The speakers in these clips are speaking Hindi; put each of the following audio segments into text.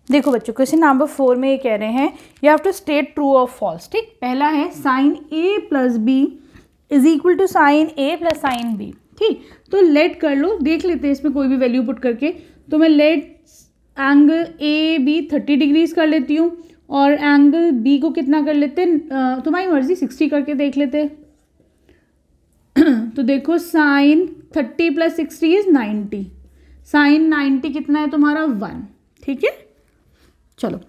देखो बच्चों क्वेश्चन नंबर 4 में ये कह रहे हैं you have to state true और फॉल्स। ठीक, पहला है sine A plus B is equal to sine A plus sine B. ठीक, तो लेट कर लो, देख लेते हैं इसमें कोई भी वैल्यू पुट करके। तो मैं let angle A B 30 degrees कर लेती हूँ और एंगल बी को कितना कर लेते हैं, तुम्हारी मर्जी 60 करके देख लेते। तो देखो साइन 30 प्लस 60 इज 90, साइन 90 कितना है तुम्हारा 1। ठीक है, चलो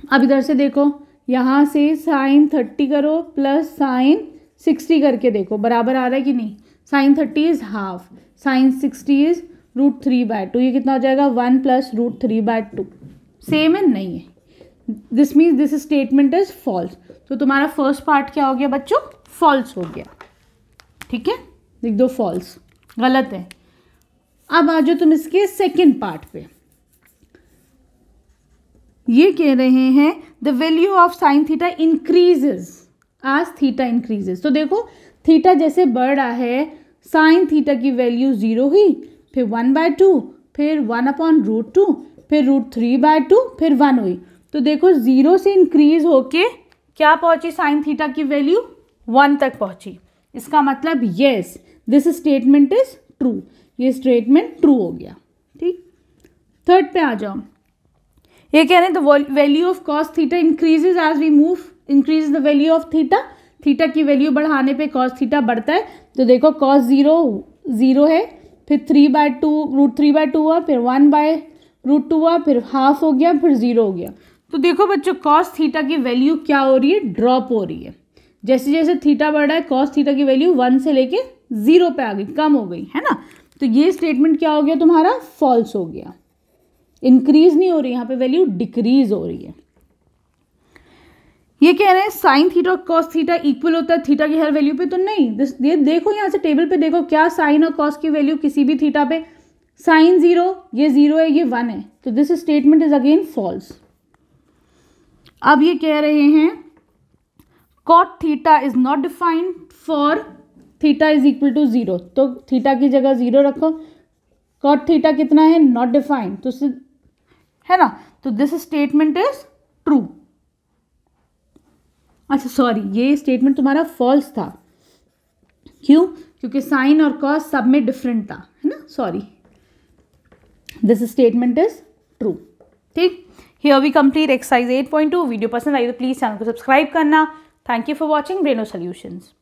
अब इधर से देखो, यहाँ से साइन 30 करो प्लस साइन 60 करके देखो बराबर आ रहा है कि नहीं। Sine 30 is half, sine 60 is √3/2, ये कितना हो जाएगा 1 प्लस √3/2। सेम है, नहीं है, this means this statement is false. तो तुम्हारा फर्स्ट पार्ट क्या हो गया बच्चों, फॉल्स हो गया। ठीक है, लिख दो फॉल्स, गलत है। अब आ जाओ तुम इसके सेकेंड पार्ट पे। ये कह रहे हैं the value of sine theta increases as theta increases. तो देखो थीटा जैसे बढ़ रहा है, साइन थीटा की वैल्यू 0 हुई, फिर 1/2, फिर 1/√2, फिर √3/2, फिर 1 हुई। तो देखो 0 से इंक्रीज होके क्या पहुंची, साइन थीटा की वैल्यू 1 तक पहुंची। इसका मतलब yes this statement is true, ये स्टेटमेंट ट्रू हो गया। ठीक, थर्ड पे आ जाओ। ये कह रहे हैं the value of cos theta increases as we move increase the value of theta. Theta की वैल्यू बढ़ाने पे कॉस थीटा बढ़ता है। तो देखो कॉस 0 है, फिर 3/2 √3/2 हुआ, फिर 1/√2 हुआ, फिर हाफ हो गया, फिर 0 हो गया। तो देखो बच्चों कॉस थीटा की वैल्यू क्या हो रही है, ड्रॉप हो रही है। जैसे जैसे थीटा बढ़ रहा है कॉस थीटा की वैल्यू 1 से लेके 0 पे आ गई, कम हो गई है ना। तो ये स्टेटमेंट क्या हो गया तुम्हारा, फॉल्स हो गया। इंक्रीज नहीं हो रही, यहाँ पे वैल्यू डिक्रीज हो रही है। ये कह रहे हैं साइन थीटा और कॉस थीटा इक्वल होता है थीटा की हर वैल्यू पे, तो नहीं। ये देखो यहाँ से टेबल पे देखो, क्या साइन और कॉस की वैल्यू किसी भी थीटा पे, साइन 0, ये 0 है, ये 1 है, तो this statement is again false. अब ये कह रहे हैं cot theta is not defined for theta is equal to 0, तो थीटा की जगह 0 रखो। कॉट थीटा कितना है, नॉट डिफाइंड, तो है ना, तो दिस स्टेटमेंट इज ट्रू। अच्छा सॉरी, ये स्टेटमेंट तुम्हारा फॉल्स था। क्यों, क्योंकि साइन और कॉस सब में डिफरेंट था, है ना, sorry. This statement is true. ठीक, here we complete exercise 8.2। Video पसंद आई तो प्लीज चैनल को सब्सक्राइब करना। Thank you for watching Brainoo solutions.